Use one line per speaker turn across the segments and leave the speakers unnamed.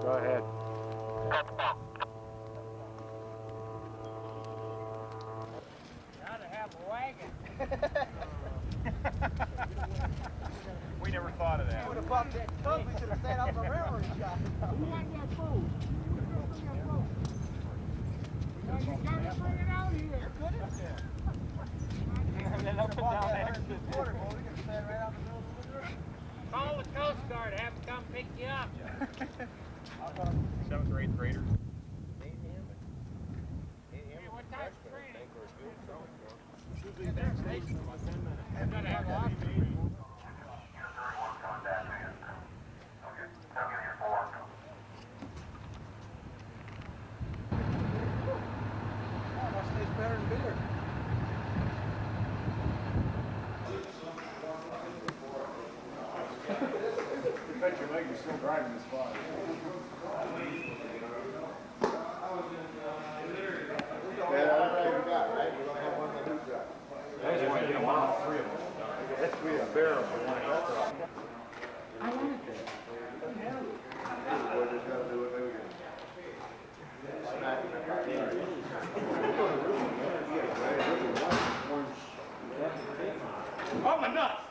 Go ahead.
Gotta have a wagon.
We never thought of that.
Would have bumped that tug, we should have stayed off the railroad shop.
Who had that boat? Well, you gotta bring it out here.
And then up and down there.
Call the Coast Guard, have them come pick you up.
7th or 8th graders.
Hey, what type of training? They're station in about 10 minutes. They're gonna have a lot of training.
That tastes better than beer.
I bet your leg is still driving this far. I just want to get one of all three of them.
That's be a barrel for one.
I like that.
Oh, my nuts!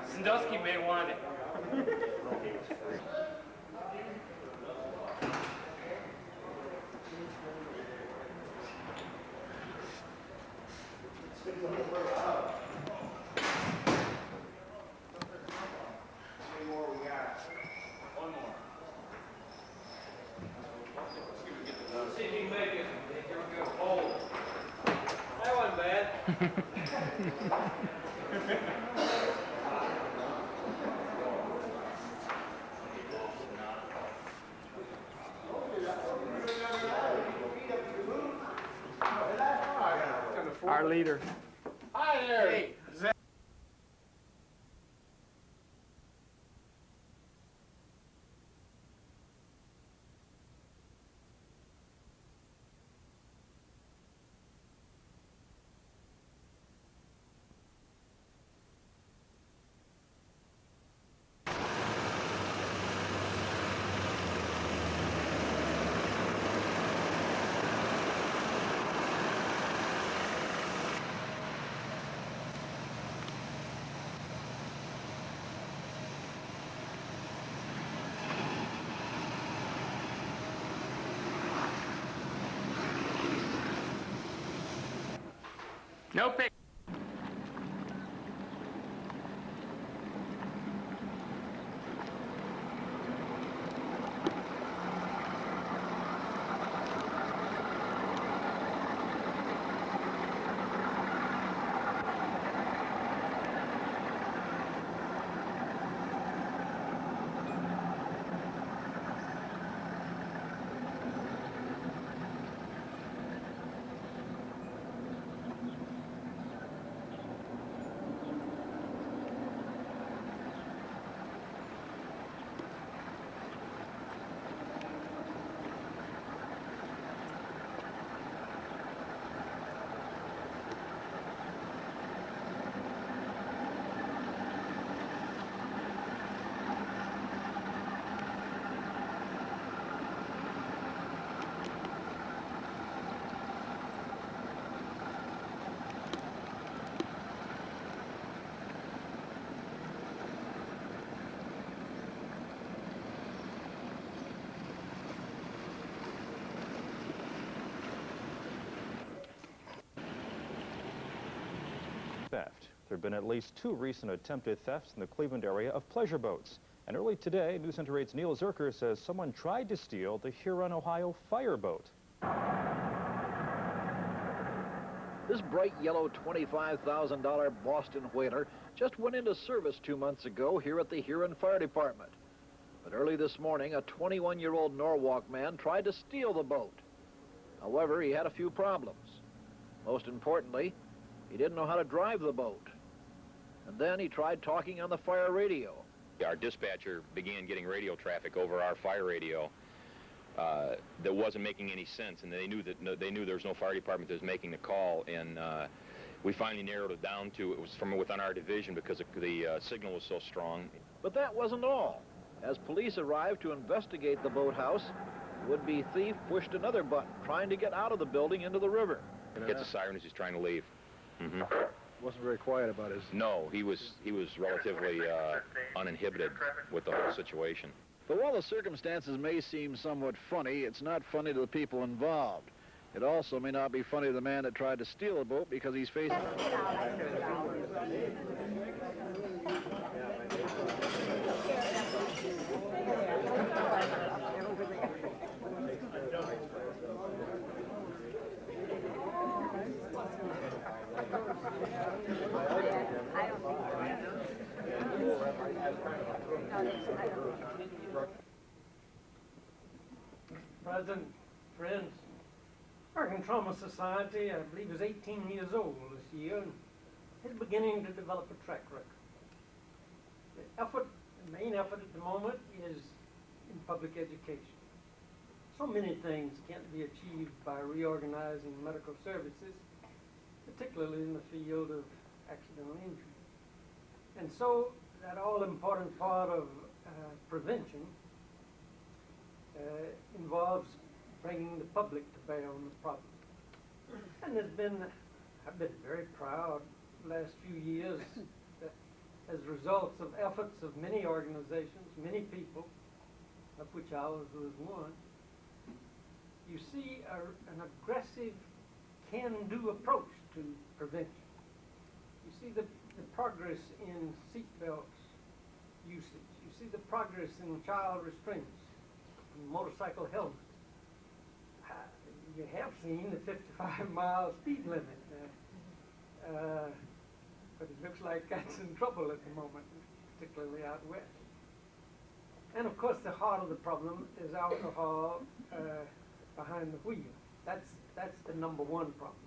Sandusky may want it.
Our leader.
Hi there. Hey.
No pick.
Theft. There have been at least 2 recent attempted thefts in the Cleveland area of pleasure boats. And early today, News Center 8's Neil Zurcher says someone tried to steal the Huron, Ohio fireboat.
This bright yellow $25,000 Boston whaler just went into service 2 months ago here at the Huron Fire Department. But early this morning, a 21-year-old Norwalk man tried to steal the boat. However, he had a few problems. Most importantly, he didn't know how to drive the boat. And then he tried talking on the fire radio.
Our dispatcher began getting radio traffic over our fire radio that wasn't making any sense, and they knew there was no fire department that was making the call, and we finally narrowed it down to it was from within our division because the signal was so strong.
But that wasn't all. As police arrived to investigate the boathouse, the would-be thief pushed another button, trying to get out of the building into the river.
Hits a siren as he's trying to leave.
Wasn't very quiet about his...
No, he was relatively uninhibited with the whole situation.
But while the circumstances may seem somewhat funny, it's not funny to the people involved. It also may not be funny to the man that tried to steal the boat because he's facing...
President, friends, American Trauma Society, I believe, is 18 years old this year and is beginning to develop a track record. The main effort at the moment is in public education. So many things can't be achieved by reorganizing medical services, particularly in the field of accidental injury. And so that all-important part of prevention involves bringing the public to bear on the problem. And I've been very proud the last few years that as results of efforts of many organizations, many people, of which ours was one, you see an aggressive can-do approach to prevention. You see the progress in seatbelts usage. You see the progress in child restraints, in motorcycle helmets. You have seen the 55-mile speed limit. but it looks like that's in trouble at the moment, particularly out west. And of course, the heart of the problem is alcohol behind the wheel. That's the number one problem.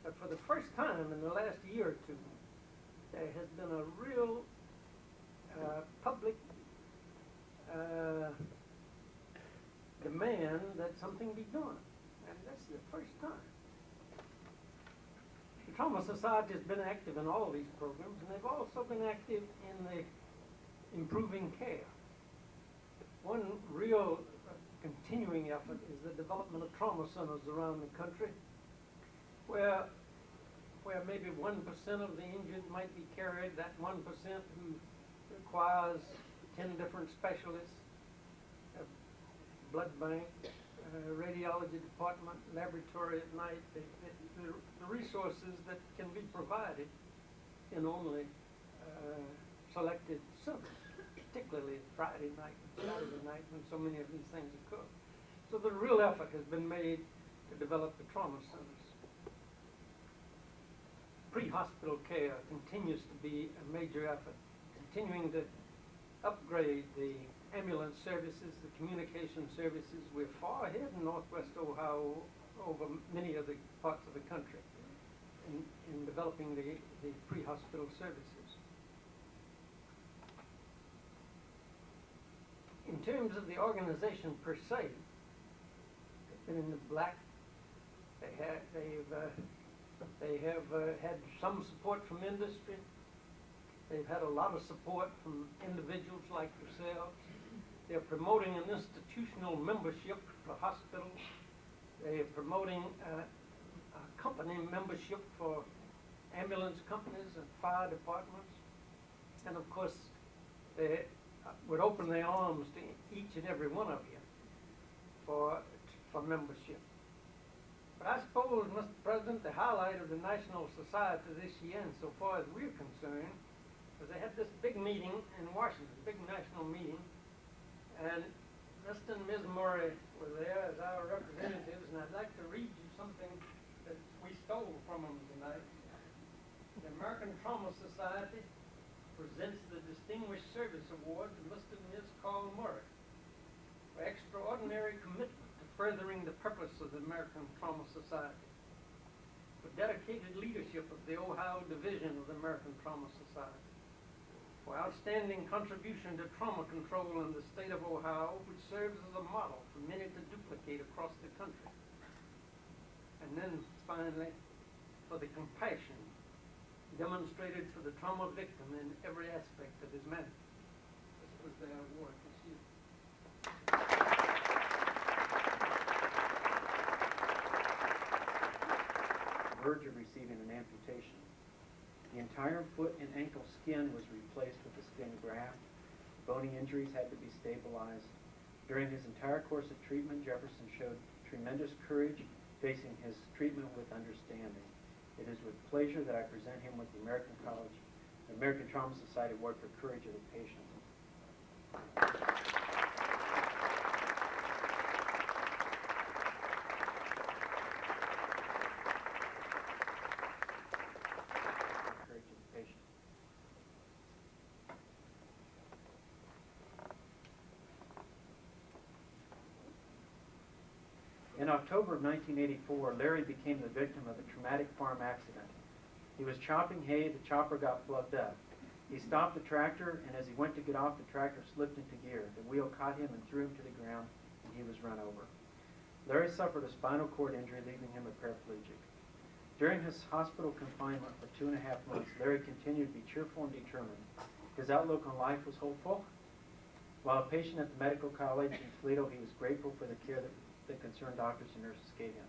But for the first time in the last year or two, there has been a real public demand that something be done. And that's the first time. The Trauma Society has been active in all these programs, and they've also been active in the improving care. One real continuing effort is the development of trauma centers around the country, where maybe 1% of the injured might be carried, that 1% who requires 10 different specialists, a blood bank, radiology department, laboratory at night, the resources that can be provided in only selected centers, particularly Friday night and Saturday night when so many of these things occur. So the real effort has been made to develop the trauma centers. Pre-hospital care continues to be a major effort, continuing to upgrade the ambulance services, the communication services. We're far ahead in Northwest Ohio over many of the parts of the country in developing the pre-hospital services. In terms of the organization per se, they've been in the black. They have had some support from industry. They've had a lot of support from individuals like yourselves. They're promoting an institutional membership for hospitals. They are promoting a company membership for ambulance companies and fire departments. And of course, they would open their arms to each and every one of you for membership. But I suppose, Mr. President, the highlight of the National Society this year, and so far as we're concerned, was they had this big meeting in Washington, big national meeting, and Mr. and Ms. Murray were there as our representatives, and I'd like to read you something that we stole from them tonight. The American Trauma Society presents the Distinguished Service Award to Mr. and Ms. Carl Murray for extraordinary commitment to furthering the purpose of the American Trauma Society, for dedicated leadership of the Ohio Division of the American Trauma Society, for outstanding contribution to trauma control in the state of Ohio, which serves as a model for many to duplicate across the country. And then finally, for the compassion demonstrated for the trauma victim in every aspect of his management. This was their award this year.
Verge of receiving an amputation. The entire foot and ankle skin was replaced with a skin graft. Bony injuries had to be stabilized. During his entire course of treatment, Jefferson showed tremendous courage, facing his treatment with understanding. It is with pleasure that I present him with the American Trauma Society Award for Courage of the Patient. In October of 1984, Larry became the victim of a traumatic farm accident. He was chopping hay, the chopper got plugged up. He stopped the tractor, and as he went to get off, the tractor slipped into gear. The wheel caught him and threw him to the ground, and he was run over. Larry suffered a spinal cord injury, leaving him a paraplegic. During his hospital confinement for 2.5 months, Larry continued to be cheerful and determined. His outlook on life was hopeful. While a patient at the medical college in Toledo, he was grateful for the care that concerned doctors and nurses gave him.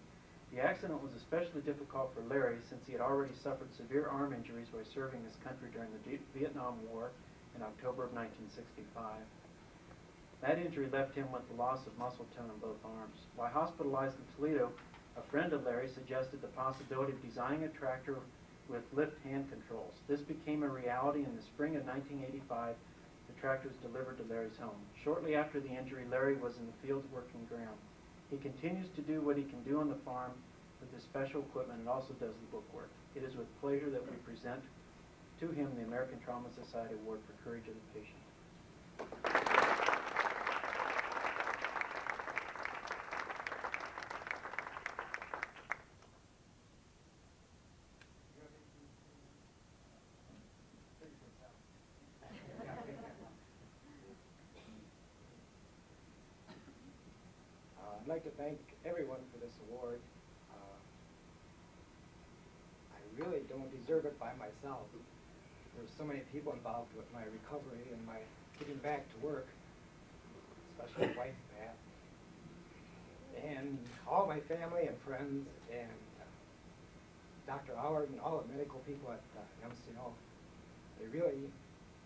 The accident was especially difficult for Larry since he had already suffered severe arm injuries while serving his country during the Vietnam War in October of 1965. That injury left him with the loss of muscle tone in both arms. While hospitalized in Toledo, a friend of Larry suggested the possibility of designing a tractor with lift hand controls. This became a reality in the spring of 1985. The tractor was delivered to Larry's home. Shortly after the injury, Larry was in the fields working ground. He continues to do what he can do on the farm with his special equipment and also does the book work. It is with pleasure that we present to him the American Trauma Society Award for Courage of the Patient.
I'd like to thank everyone for this award. I really don't deserve it by myself. There's so many people involved with my recovery and my getting back to work, especially my wife, Pat, and all my family and friends, and Dr. Howard and all the medical people at MCO. They really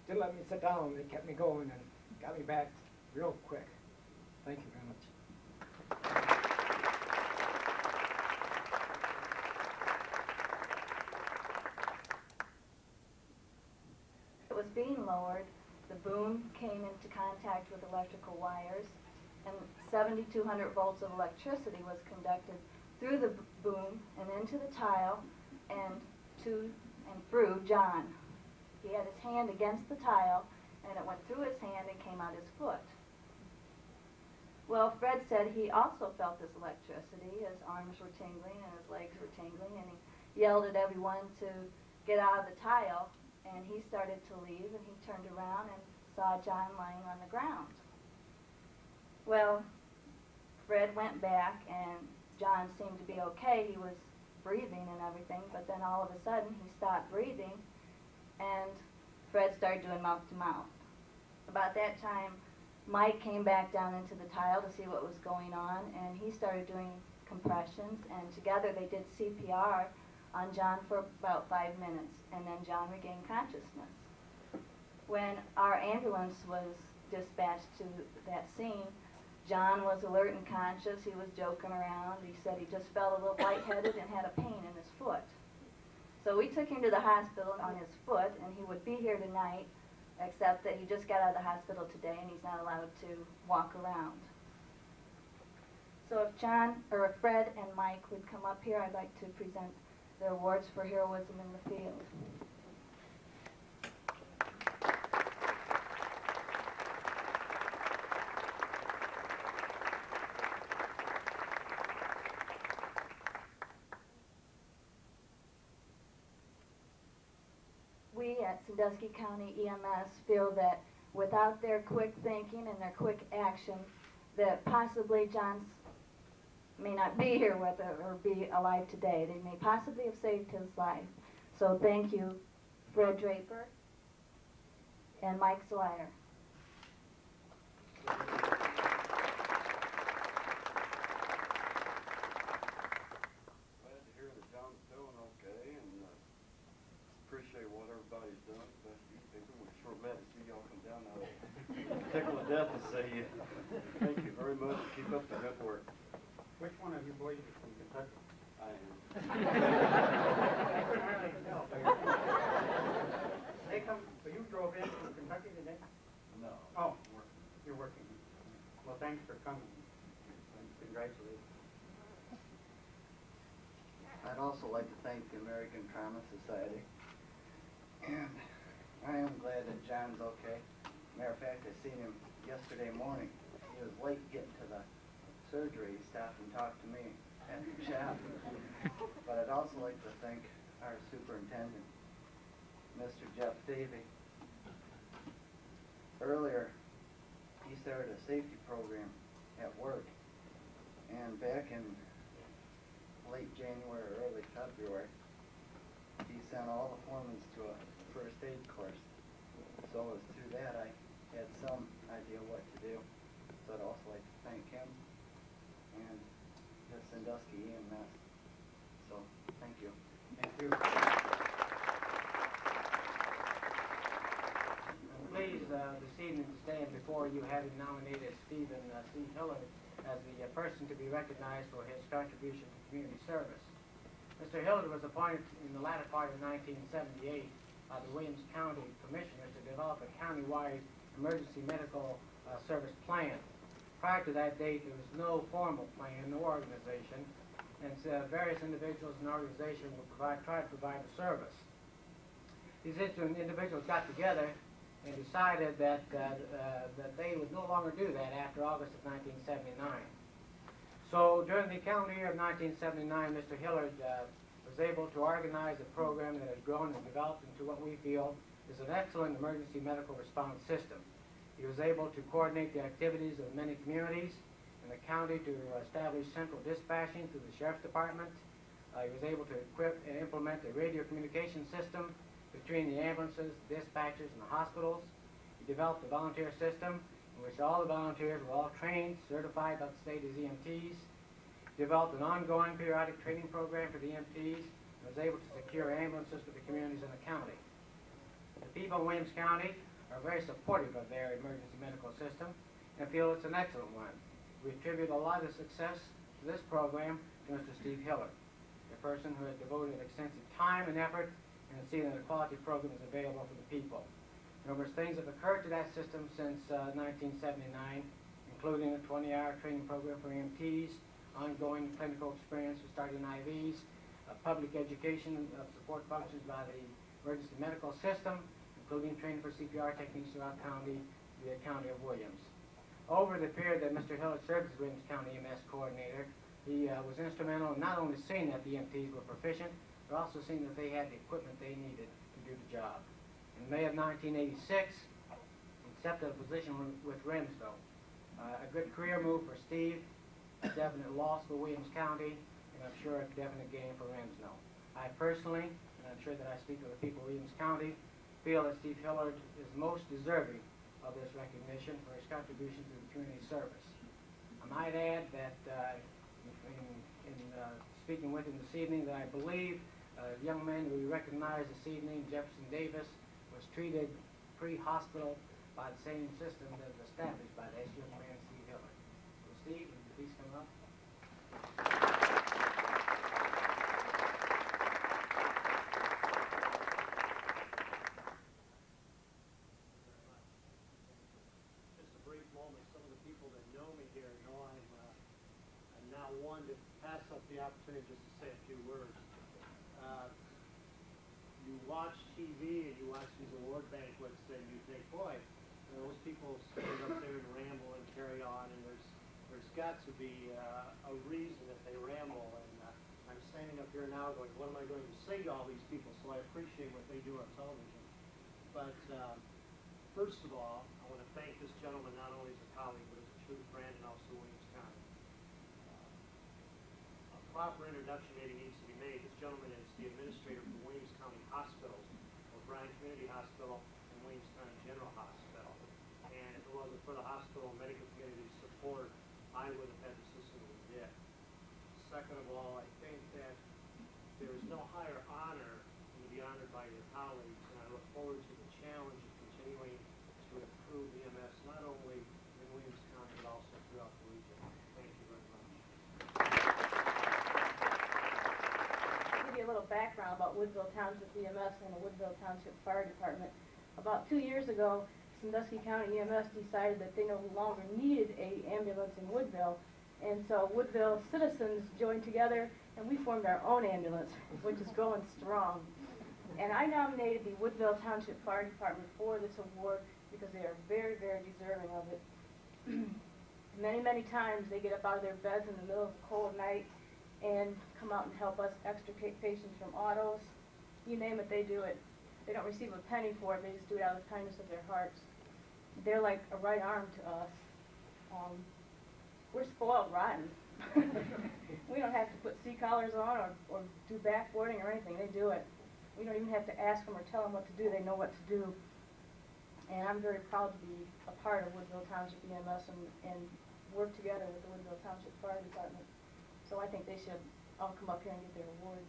didn't let me sit down. They kept me going and got me back real quick. Thank you very much.
It was being lowered. The boom came into contact with electrical wires, and 7,200 volts of electricity was conducted through the boom and into the tile and to and through John. He had his hand against the tile, and it went through his hand and came out his foot. Well, Fred said he also felt this electricity. His arms were tingling and his legs were tingling, and he yelled at everyone to get out of the tile, and he started to leave, and he turned around and saw John lying on the ground. Well, Fred went back, and John seemed to be okay. He was breathing and everything, but then all of a sudden he stopped breathing, and Fred started doing mouth-to-mouth. About that time, Mike came back down into the tile to see what was going on, and he started doing compressions, and together they did CPR on John for about 5 minutes, and then John regained consciousness. When our ambulance was dispatched to that scene, John was alert and conscious. He was joking around. He said he just felt a little lightheaded and had a pain in his foot. So we took him to the hospital on his foot, and he would be here tonight, except that he just got out of the hospital today and he's not allowed to walk around. So if John, or if Fred and Mike would come up here, I'd like to present their awards for heroism in the field. We at Sandusky County EMS feel that without their quick thinking and their quick action, that possibly John may not be here with or be alive today. They may possibly have saved his life. So thank you, Fred Draper and Mike Slyer.
Glad to hear that John's doing okay, and appreciate what everybody's done, especially you people. We're sure glad to see y'all come down now. Tickle to death to see you. Thank you very much. Keep up the good work.
Which one of you boys is from Kentucky?
I am.
They come, so you drove in from Kentucky today?
No.
Oh, you're working. Well, thanks for coming. Congratulations.
I'd also like to thank the American Trauma Society. And I am glad that John's okay. Matter of fact, I seen him yesterday morning. He was late getting to the surgery. He stopped and talked to me at the shop. But I'd also like to thank our superintendent, Mr. Jeff Davey. Earlier, he started a safety program at work. And back in late January or early February, he sent all the foremen to a first aid course. So it was through that I had some idea what to do. So I'd also like to thank him and the Sandusky EMS. So thank you.
Thank you.
I'm pleased this evening to stand before you having nominated Stephen C. Hillard as the person to be recognized for his contribution to community service. Mr. Hillard was appointed in the latter part of 1978 by the Williams County Commissioners to develop a county-wide emergency medical service plan. Prior to that date, there was no formal plan, no organization, and various individuals and organizations will try to provide a service. These individuals got together and decided that they would no longer do that after August of 1979. So during the calendar year of 1979, Mr. Hillard was able to organize a program that has grown and developed into what we feel is an excellent emergency medical response system. He was able to coordinate the activities of many communities in the county to establish central dispatching through the Sheriff's Department. He was able to equip and implement a radio communication system between the ambulances, dispatchers, and the hospitals. He developed a volunteer system in which all the volunteers were all trained, certified by the state as EMTs. Developed an ongoing periodic training program for the EMTs and was able to secure ambulances for the communities in the county. The people in Williams County are very supportive of their emergency medical system and feel it's an excellent one. We attribute a lot of success to this program to Mr. Steve Hillard, a person who has devoted extensive time and effort in seeing that a quality program is available for the people. Numerous things have occurred to that system since 1979, including a 20-hour training program for EMTs, ongoing clinical experience with starting IVs, public education of support functions by the emergency medical system, including training for CPR techniques throughout the county of Williams. Over the period that Mr. Hillard served as Williams County EMS coordinator, he was instrumental in not only seeing that the EMTs were proficient, but also seeing that they had the equipment they needed to do the job. In May of 1986, he accepted a position with Remsville. A good career move for Steve, a definite loss for Williams County, and I'm sure a definite gain for Remsville. I personally, and I'm sure that I speak for the people of Williams County, feel that Steve Hillard is most deserving of this recognition for his contribution to the community service. I might add that in speaking with him this evening, that I believe the young man who we recognize this evening, Jefferson Davis, was treated pre-hospital by the same system that was established by this young man, Steve Hillard. So Steve, would you please come up?
Just a brief moment. Some of the people that know me here know I'm now one to pass up the opportunity just to say a few words. You watch TV and you watch these award banquets and you think, boy, those people stand up there and ramble and carry on, and there's got to be a reason that they ramble. And I'm standing up here now going, what am I going to say to all these people? So I appreciate what they do on television. But first of all, I want to thank this gentleman not only as a colleague, but as a true friend and also Williams County. A proper introduction maybe needs to be made. This gentleman is the administrator for Williams County Hospitals, O'Brien Community Hospital, and Williams County General Hospital. And if it wasn't for the hospital and medical community support, I would have had the system we did. Second of all, I think that there is no higher honor than to be honored by your colleagues, and I look forward to the challenge of continuing to improve EMS not only in Williams County but also throughout the region. Thank you very much.
Give you a little background about Woodville Township EMS and the Woodville Township Fire Department. About 2 years ago, Sandusky County EMS decided that they no longer needed an ambulance in Woodville, and so Woodville citizens joined together and we formed our own ambulance, which is going strong. And I nominated the Woodville Township Fire Department for this award because they are very, very deserving of it. Many, many times they get up out of their beds in the middle of a cold night and come out and help us extricate patients from autos. You name it, they do it. They don't receive a penny for it, they just do it out of the kindness of their hearts. They're like a right arm to us. We're spoiled rotten. We don't have to put sea collars on or do backboarding or anything, they do it. We don't even have to ask them or tell them what to do, they know what to do. And I'm very proud to be a part of Woodville Township EMS and work together with the Woodville Township Fire Department. So I think they should all come up here and get their award.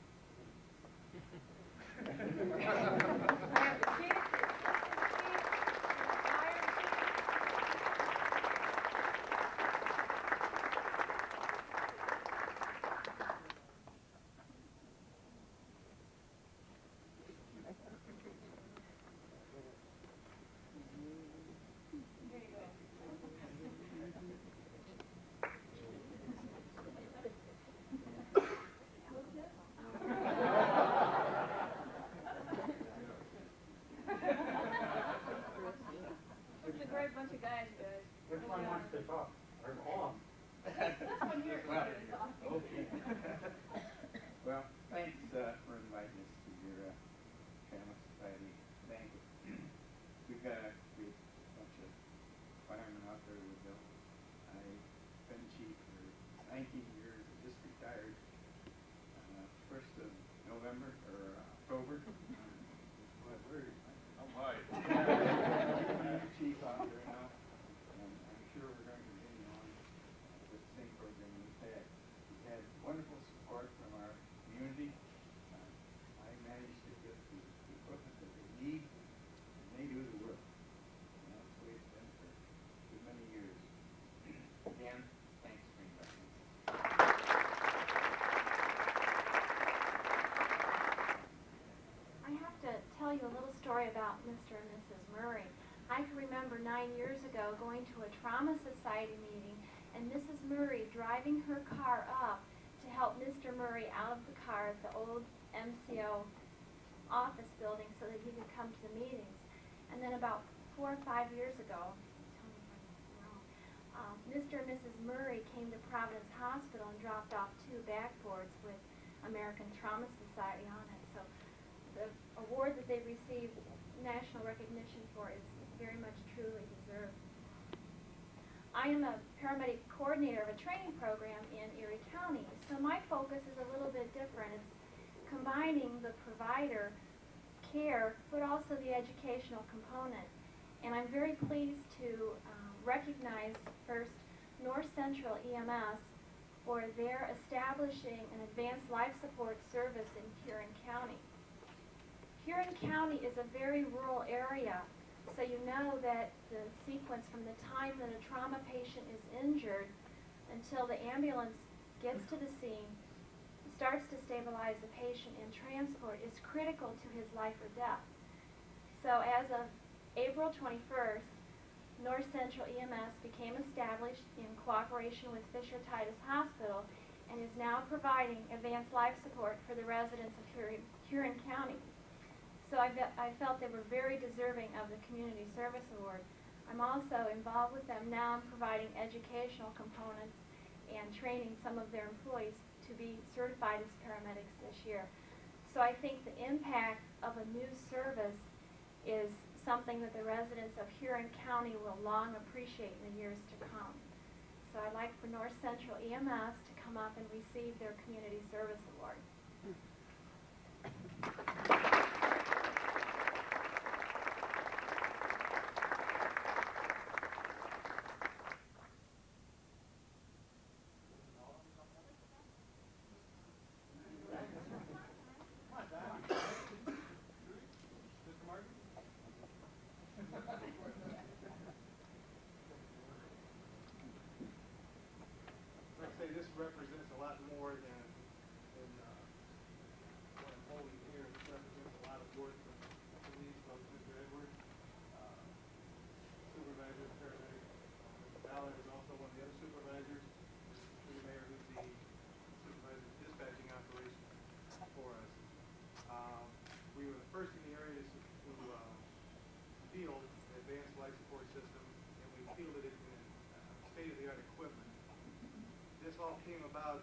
It's off. Or on.
Okay. Well, thanks for inviting us to your Family Society banquet. We've got a bunch of firemen out there with Bill. I've been chief for 19 years. I just retired 1st of November or October. Oh my! Chief out there now, and I'm sure we're going to continue on with the same program we've had. We've had wonderful support from our community. I managed to get the equipment that they need, and they do the work. And that's the way it's been for too many years. Again, thanks for inviting me.
I have to tell you a little story about Mr. and Mrs. Murray. I can remember 9 years ago going to a trauma society meeting and Mrs. Murray driving her car up to help Mr. Murray out of the car at the old MCO office building so that he could come to the meetings. And then about 4 or 5 years ago, tell me if I'm wrong, Mr. and Mrs. Murray came to Providence Hospital and dropped off 2 backboards with American Trauma Society on it. So the award that they received national recognition for is very much truly deserved. I am a paramedic coordinator of a training program in Erie County, so my focus is a little bit different. It's combining the provider care, but also the educational component. And I'm very pleased to recognize first North Central EMS for their establishing an advanced life support service in Huron County. Huron County is a very rural area, so you know that the sequence from the time that a trauma patient is injured until the ambulance gets to the scene, starts to stabilize the patient and transport is critical to his life or death. So as of April 21st, North Central EMS became established in cooperation with Fisher Titus Hospital and is now providing advanced life support for the residents of Huron County. So I felt they were very deserving of the Community Service Award. I'm also involved with them now in providing educational components and training some of their employees to be certified as paramedics this year. So I think the impact of a new service is something that the residents of Huron County will long appreciate in the years to come. So I'd like for North Central EMS to come up and receive their Community Service Award.
This represents a lot more than what I'm holding here. This represents a lot of work from police, from Mr. Edwards, supervisor, paramedic. Mr. Ballard is also one of the other supervisors. Mr. Mayor, who's the supervisor of dispatching operations for us. We were the first in the area to field the advanced life support system, and we fielded it in state-of-the-art equipment. This all came about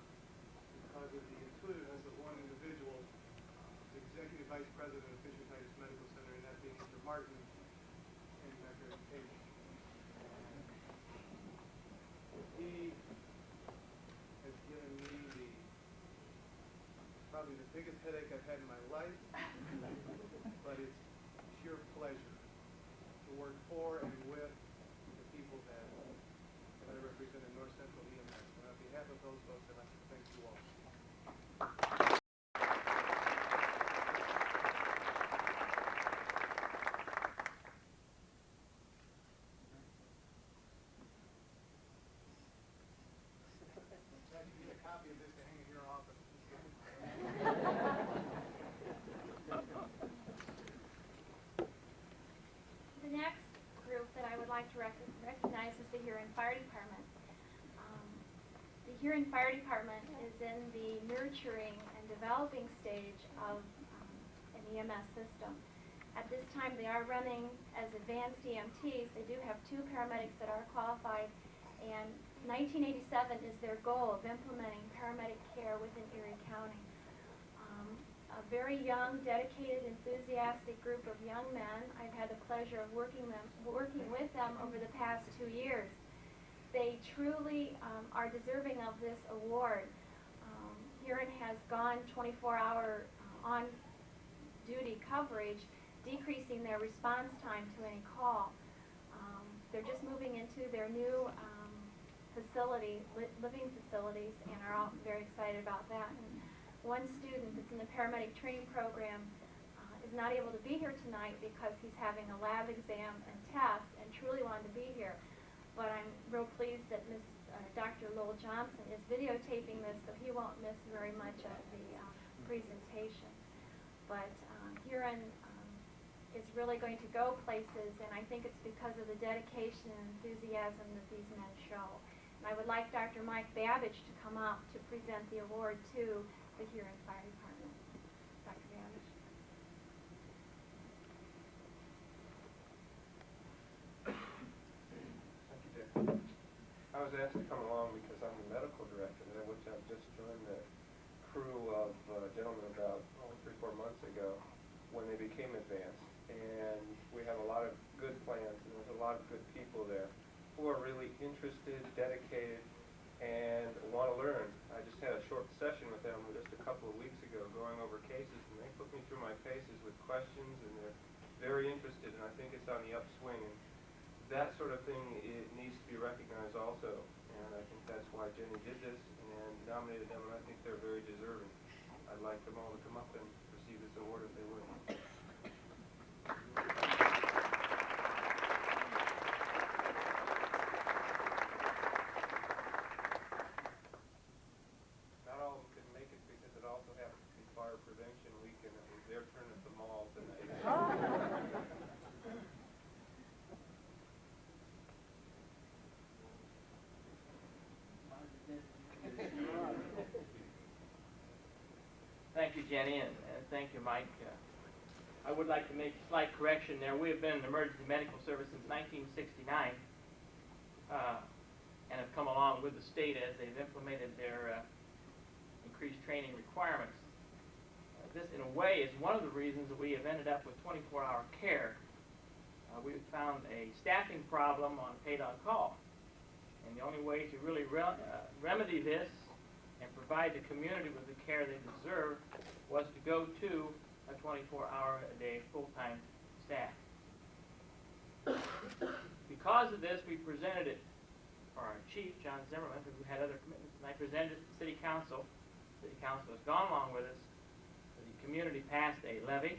because of the intuitiveness of one individual, the Executive Vice President of Fisher Titus Medical Center, and that being Mr. Martin and Dr. Cable. He has given me probably the biggest headache I've had in my life, but it's sheer pleasure to work for and with the people that I represent in North Central EMS. And on behalf of those folks, I'd like to thank you all. You need a copy of this to hang in your office.
The next group that I would like to recognize is the Huron Fire Department. The Huron Fire Department is in the nurturing and developing stage of an EMS system. At this time, they are running as advanced EMTs. They do have 2 paramedics that are qualified And 1987 is their goal of implementing paramedic care within Erie County. A very young, dedicated, enthusiastic group of young men. I've had the pleasure of working with them over the past 2 years. They truly are deserving of this award. Huron has gone 24-hour on-duty coverage, decreasing their response time to any call. They're just moving into their new living facilities, and are all very excited about that. And one student that's in the paramedic training program is not able to be here tonight because he's having a lab exam and test and truly wanted to be here. But I'm real pleased that Dr. Lowell Johnson is videotaping this, so he won't miss very much of the presentation. But Huron is really going to go places, and I think it's because of the dedication and enthusiasm that these men show. And I would like Dr. Mike Babbage to come up to present the award to the Huron Fire Department. Dr. Babbage.
Thank you, Dick. I was asked to come along because I'm the medical director there, which I've just joined the crew of gentlemen about 3-4 months ago when they became advanced. And we have a lot of good plans, and there's a lot of good people there who are really interested, dedicated, and want to learn. I just had a short session with them just a couple of weeks ago going over cases, and they put me through my paces with questions, and they're very interested, and I think it's on the upswing. And that sort of thing, it needs to be recognized also, and I think that's why Jenny did this and nominated them, and I think they're very deserving. I'd like them all to come up and receive this award if they would. Prevention weekend. It was their turn at the mall tonight.
Thank you, Jenny, and thank you, Mike. I would like to make a slight correction there. We have been in emergency medical service since 1969 and have come along with the state as they've implemented their increased training requirements. This, in a way, is one of the reasons that we have ended up with 24-hour care. We've found a staffing problem on paid-on-call. And the only way to really remedy this and provide the community with the care they deserve was to go to a 24-hour-a-day full-time staff. Because of this, we presented it for our chief, John Zimmerman, who had other commitments, and I presented it to City Council. City Council has gone along with us. The community passed a levy,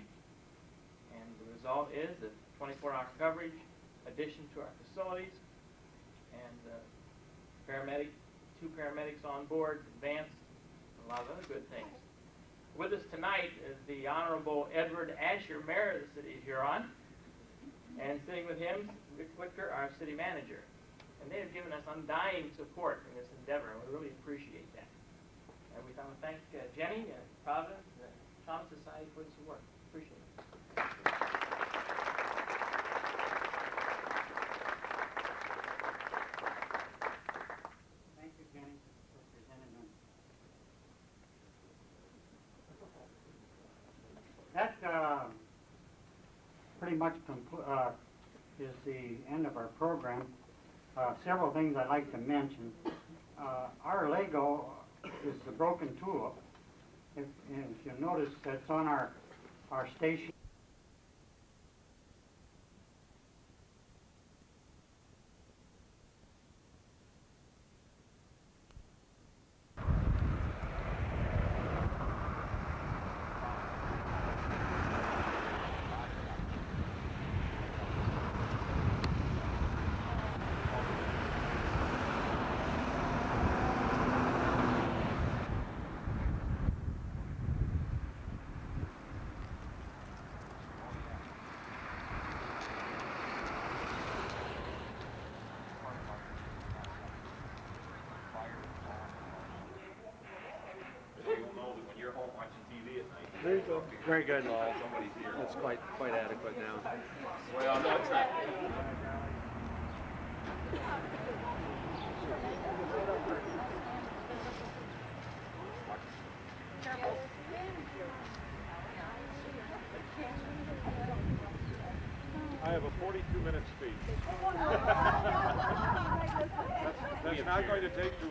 and the result is that 24-hour coverage, addition to our facilities, and 2 paramedics on board, advanced, and a lot of other good things. With us tonight is the Honorable Edward Asher, Mayor of the City of Huron, and sitting with him, Rick Whitaker, our City Manager. And they have given us undying support in this endeavor, and we really appreciate that. And we want to thank Jenny and Providence and the Shawnee Society for this work. Appreciate it.
Thank you, Jenny, for presenting them. That pretty much is the end of our program. Several things I'd like to mention. Our Lego is the broken tulip. If you notice, that's on our station.
There you go. Very good. That's quite adequate now.
Well, that's not.
have a 42-minute speech. That's not going to take too...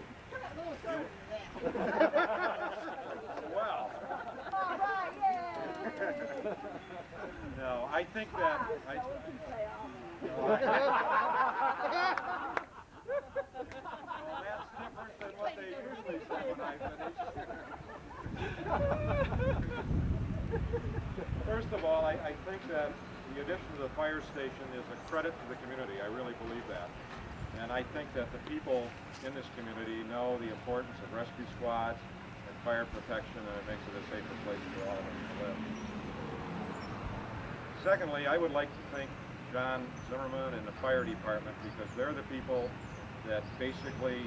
Well. No, I think that... That's different than what they usually say when I finish. First of all, I think that the addition of the fire station is a credit to the community. I really believe that. And I think that the people in this community know the importance of rescue squads and fire protection, and it makes it a safer place for all of us to live. Secondly, I would like to thank John Zimmerman and the fire department, because they're the people that basically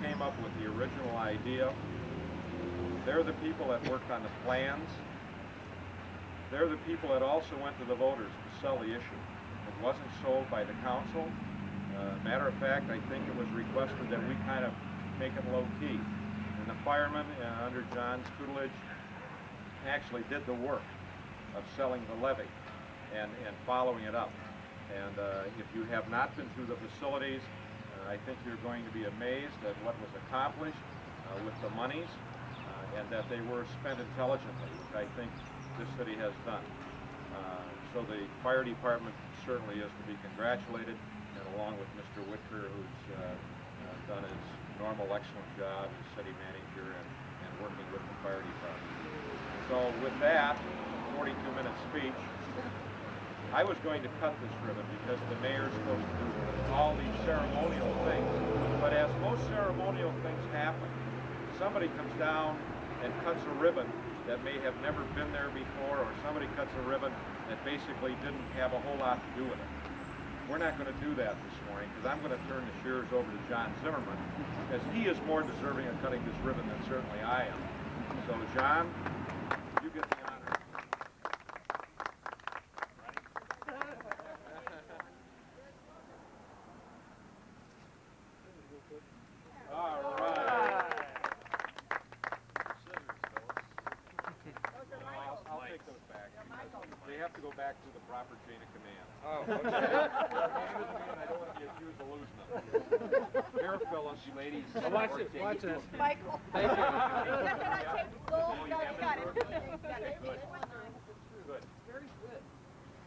came up with the original idea. They're the people that worked on the plans. They're the people that also went to the voters to sell the issue. It wasn't sold by the council. Matter of fact, I think it was requested that we kind of make it low-key. And the firemen, under John's tutelage, actually did the work of selling the levy and following it up. And if you have not been through the facilities, I think you're going to be amazed at what was accomplished with the monies, and that they were spent intelligently, which I think this city has done. So the fire department certainly is to be congratulated, and along with Mr. Whitaker, who's done his normal excellent job as city manager and working with the fire department. So with that 42-minute speech, I was going to cut this ribbon because the mayor's supposed to do all these ceremonial things. But as most ceremonial things happen, somebody comes down and cuts a ribbon that may have never been there before, or somebody cuts a ribbon that basically didn't have a whole lot to do with it. We're not going to do that this morning, because I'm going to turn the shears over to John Zimmerman, because he is more deserving of cutting this ribbon than certainly I am. So, John, you get the honor. All right. I'll take those back. They have to go back to the proper chain of command. Oh, okay. They're handed to me, and I don't want to be accused of losing them. Here, Phyllis, you ladies.
Oh, watch this. Watch this.
Michael.
Thank you.
No, you got it.
Good. Good.
Very good.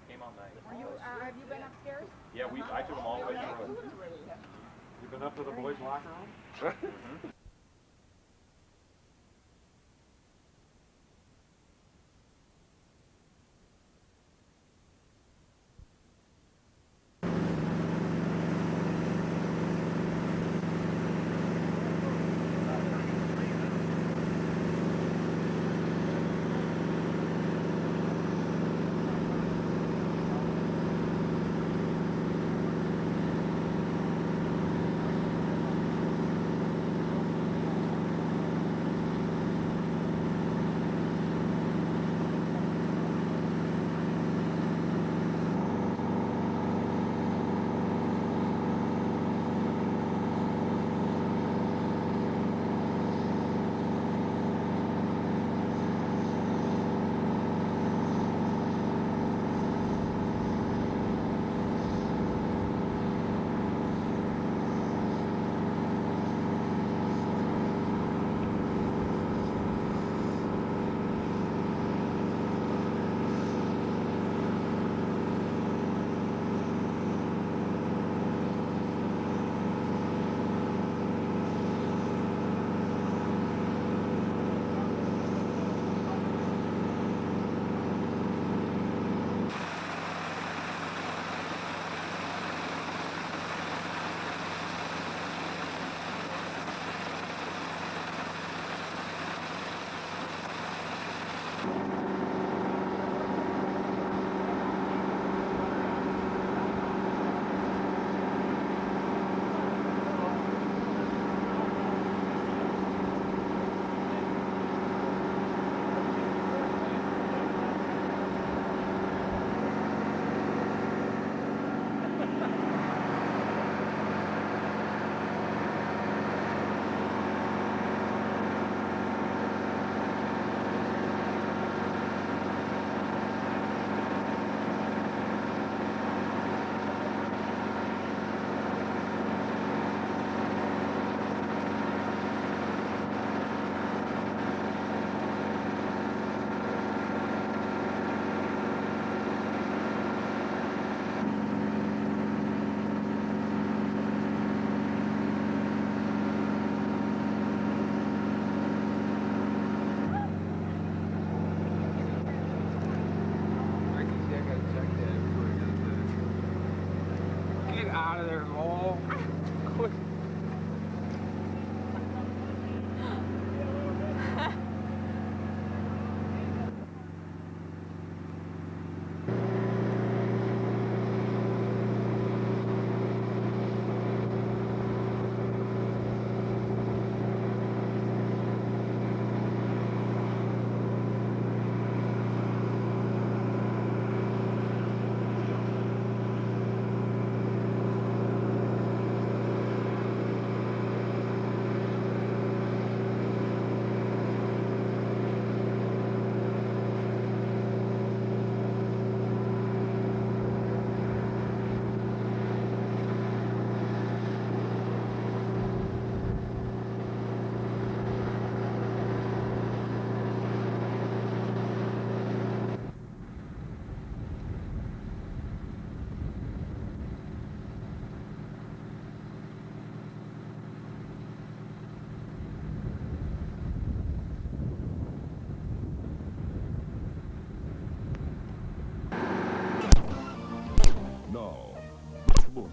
Came out nice.
Were you, have you been upstairs?
Yeah, I took them all the way through.
You've been up to the boys' locker room?
Mhm.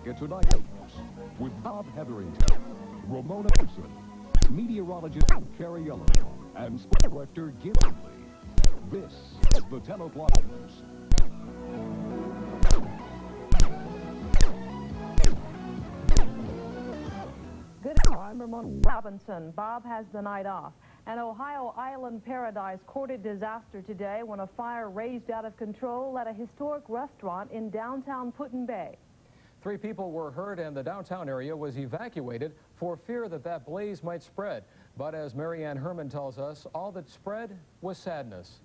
It's a night with Bob Hetherington, Ramona Pearson, meteorologist Carrie Ellen, and sports director Gil Lee. This is the 10 o'clock news.
Good evening. I'm Ramona Robinson. Bob has the night off. An Ohio Island paradise courted disaster today when a fire raged out of control at a historic restaurant in downtown Put-in-Bay.
3 people were hurt and the downtown area was evacuated for fear that that blaze might spread. But as Mary Ann Herman tells us, all that spread was sadness.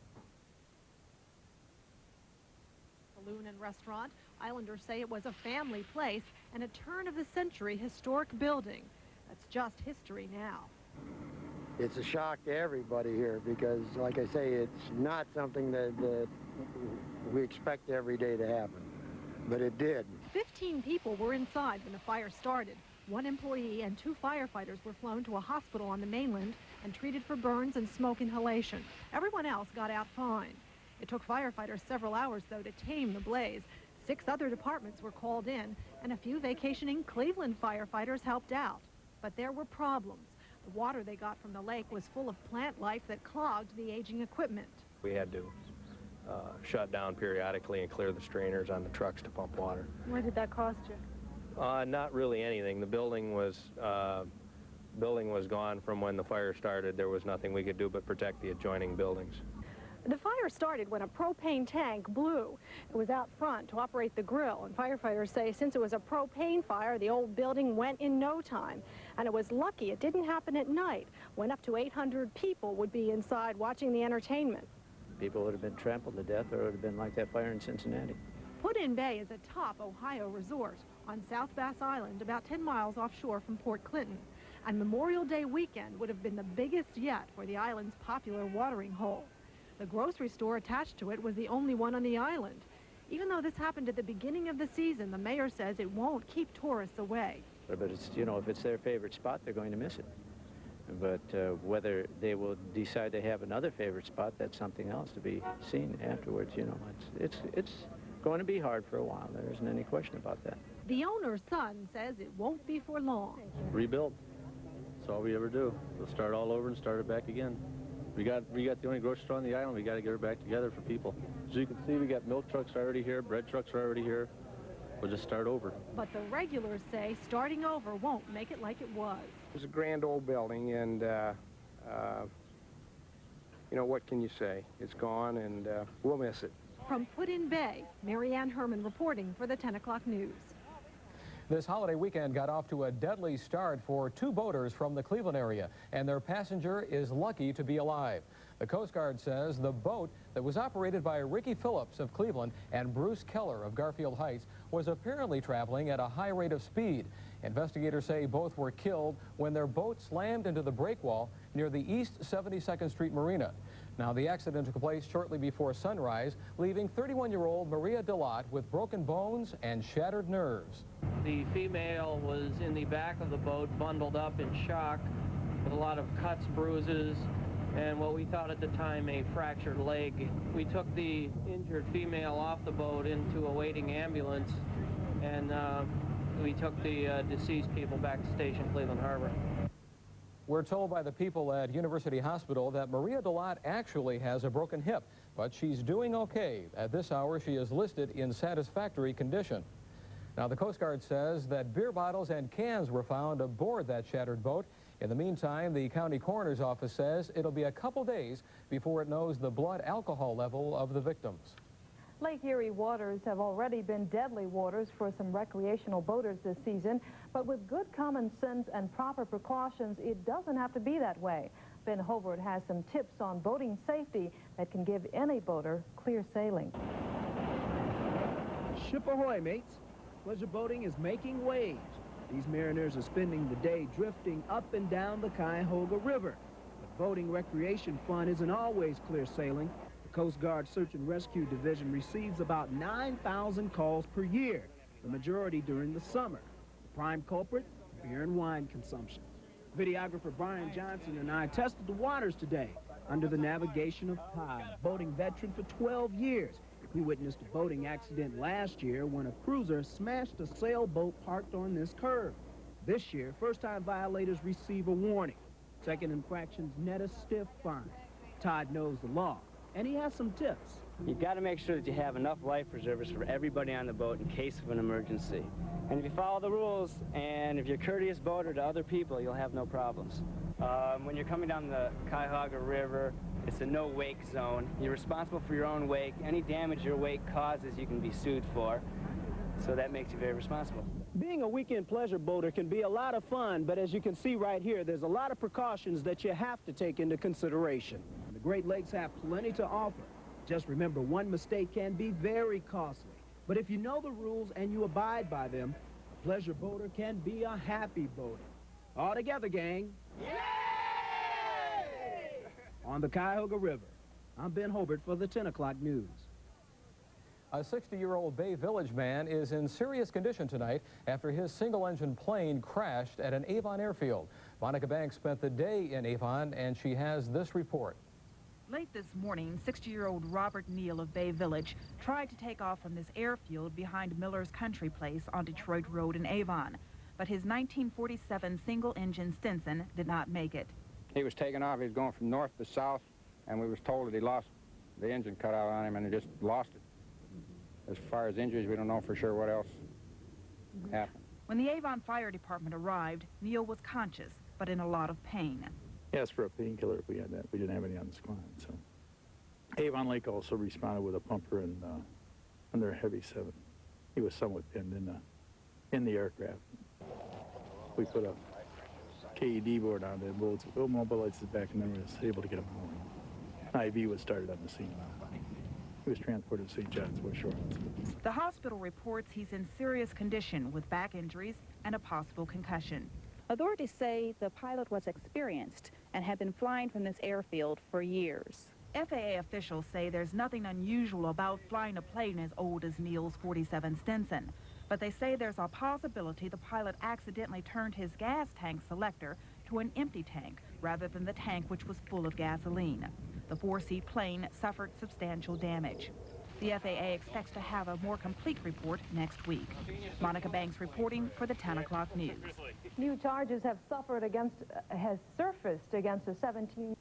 Saloon and restaurant. Islanders say it was a family place and a turn-of-the-century historic building. That's just history now.
It's a shock to everybody here because, like I say, it's not something that we expect every day to happen, but it did.
15 people were inside when the fire started. 1 employee and 2 firefighters were flown to a hospital on the mainland and treated for burns and smoke inhalation. Everyone else got out fine. It took firefighters several hours, though, to tame the blaze. 6 other departments were called in, and a few vacationing Cleveland firefighters helped out. But there were problems. The water they got from the lake was full of plant life that clogged the aging equipment.
We had to shut down periodically and clear the strainers on the trucks to pump water.
What did that cost you?
Not really anything. The building was gone from when the fire started. There was nothing we could do but protect the adjoining buildings.
The fire started when a propane tank blew. It was out front to operate the grill, and firefighters say since it was a propane fire, the old building went in no time. And it was lucky it didn't happen at night, when up to 800 people would be inside watching the entertainment.
People would have been trampled to death, or it would have been like that fire in Cincinnati.
Put-in-Bay is a top Ohio resort on South Bass Island, about 10 miles offshore from Port Clinton. And Memorial Day weekend would have been the biggest yet for the island's popular watering hole. The grocery store attached to it was the only one on the island. Even though this happened at the beginning of the season, the mayor says it won't keep tourists away.
But it's, you know, if it's their favorite spot, they're going to miss it. But whether they will decide they have another favorite spot, that's something else to be seen afterwards. You know, it's going to be hard for a while. There isn't any question about that.
The owner's son says it won't be for long.
Rebuild. That's all we ever do. We'll start all over and start it back again. We got the only grocery store on the island. We got to get her back together for people. As you can see, we got milk trucks already here, bread trucks are already here. We'll just start over.
But the regulars say starting over won't make it like it was.
It was a grand old building, and you know, what can you say? It's gone, and we'll miss it.
From Put-in-Bay, Mary Ann Herman reporting for the 10 o'clock news.
This holiday weekend got off to a deadly start for 2 boaters from the Cleveland area, and their passenger is lucky to be alive. The Coast Guard says the boat that was operated by Ricky Phillips of Cleveland and Bruce Keller of Garfield Heights was apparently traveling at a high rate of speed. Investigators say both were killed when their boat slammed into the break wall near the East 72nd Street Marina. Now, the accident took place shortly before sunrise, leaving 31-year-old Maria DeLotte with broken bones and shattered nerves.
The female was in the back of the boat, bundled up in shock, with a lot of cuts, bruises, and what we thought at the time a fractured leg. We took the injured female off the boat into a waiting ambulance, and we took the deceased people back to Station Cleveland Harbor.
We're told by the people at University Hospital that Maria DeLotte actually has a broken hip, but she's doing okay. At this hour, she is listed in satisfactory condition. Now, the Coast Guard says that beer bottles and cans were found aboard that shattered boat. In the meantime, the county coroner's office says it'll be a couple days before it knows the blood alcohol level of the victims.
Lake Erie waters have already been deadly waters for some recreational boaters this season, but with good common sense and proper precautions, it doesn't have to be that way. Ben Hobart has some tips on boating safety that can give any boater clear sailing.
Ship ahoy, mates. Pleasure boating is making waves. These mariners are spending the day drifting up and down the Cuyahoga River. But boating recreation fun isn't always clear sailing. The Coast Guard Search and Rescue Division receives about 9,000 calls per year, the majority during the summer. The prime culprit, beer and wine consumption. Videographer Brian Johnson and I tested the waters today under the navigation of Todd, boating veteran for 12 years. He We witnessed a boating accident last year when a cruiser smashed a sailboat parked on this curve. This year, first-time violators receive a warning. Second infractions net a stiff fine. Todd knows the law, and he has some tips.
You've got to make sure that you have enough life preservers for everybody on the boat in case of an emergency. And if you follow the rules, and if you're a courteous boater to other people, you'll have no problems. When you're coming down the Cuyahoga River, it's a no-wake zone. You're responsible for your own wake. Any damage your wake causes, you can be sued for. So that makes you very responsible.
Being a weekend pleasure boater can be a lot of fun, but as you can see right here, there's a lot of precautions that you have to take into consideration. The Great Lakes have plenty to offer. Just remember, one mistake can be very costly. But if you know the rules and you abide by them, a pleasure boater can be a happy boater. All together, gang. Yay! On the Cuyahoga River, I'm Ben Hobart for the 10 o'clock news.
A 60-year-old Bay Village man is in serious condition tonight after his single-engine plane crashed at an Avon airfield. Monica Banks spent the day in Avon, and she has this report.
Late this morning, 60-year-old Robert Neal of Bay Village tried to take off from this airfield behind Miller's Country Place on Detroit Road in Avon, but his 1947 single-engine Stinson did not make it.
He was taking off. He was going from north to south, and we was told that he lost the engine cut out on him, and he just lost it. As far as injuries, we don't know for sure what else happened.
When the Avon Fire Department arrived, Neal was conscious, but in a lot of pain.
Asked for a painkiller if we had that. We didn't have any on the squad, so. Avon Lake also responded with a pumper and under a heavy 7. He was somewhat pinned in the aircraft. We put a KED board on the boat, so mobilized his back, and then we was able to get him home. IV was started on the scene. He was transported to St. John's West Shore.
The hospital reports he's in serious condition with back injuries and a possible concussion.
Authorities say the pilot was experienced and had been flying from this airfield for years.
FAA officials say there's nothing unusual about flying a plane as old as Neal's 47 Stinson, but they say there's a possibility the pilot accidentally turned his gas tank selector to an empty tank rather than the tank which was full of gasoline. The 4-seat plane suffered substantial damage. The FAA expects to have a more complete report next week. Monica Banks reporting for the 10 o'clock news.
New charges have surfaced against a 17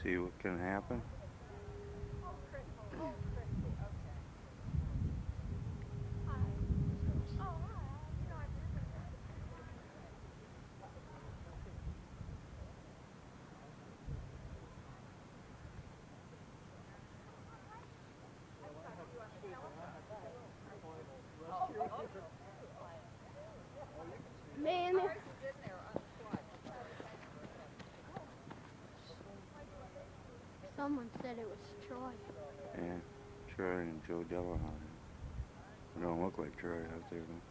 See what can happen.
Man, someone said it was Troy.
Yeah, Troy and Joe Della. It don't look like Troy out there though.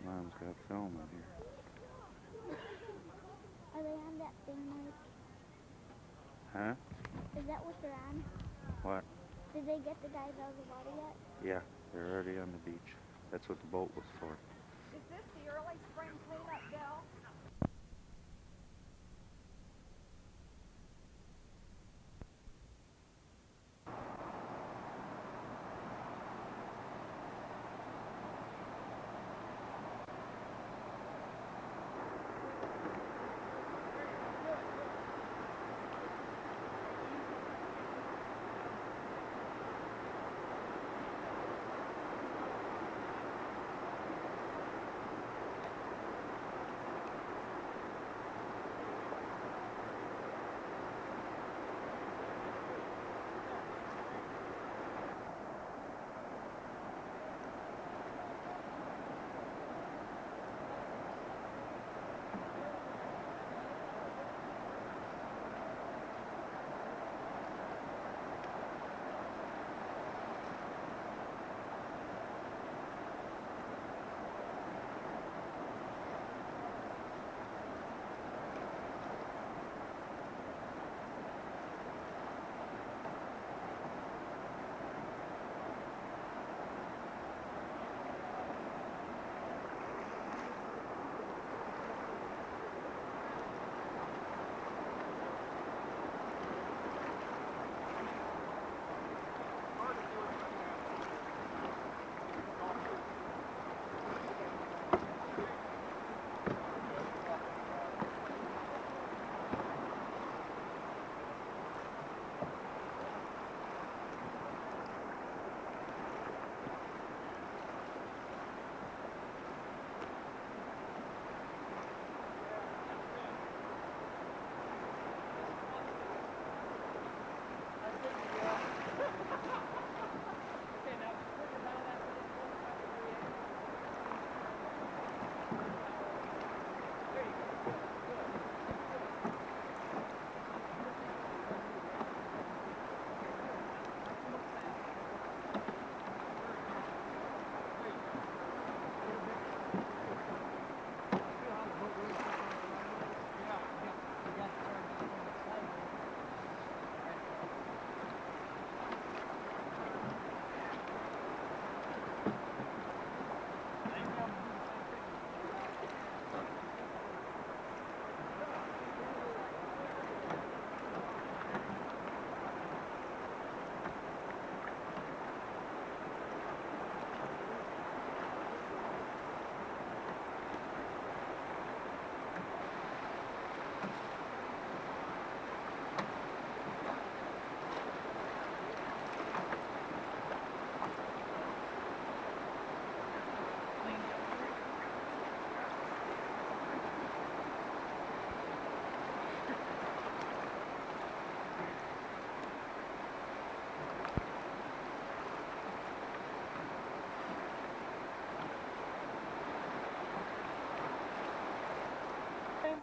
Mom's got film in here.
Are they on that thing, Mike?
Huh?
Is that what they're on?
What?
Did they get the guys out of the water yet?
Yeah, they're already on the beach. That's what the boat was for.
Is this the early spring cleanup, Bill?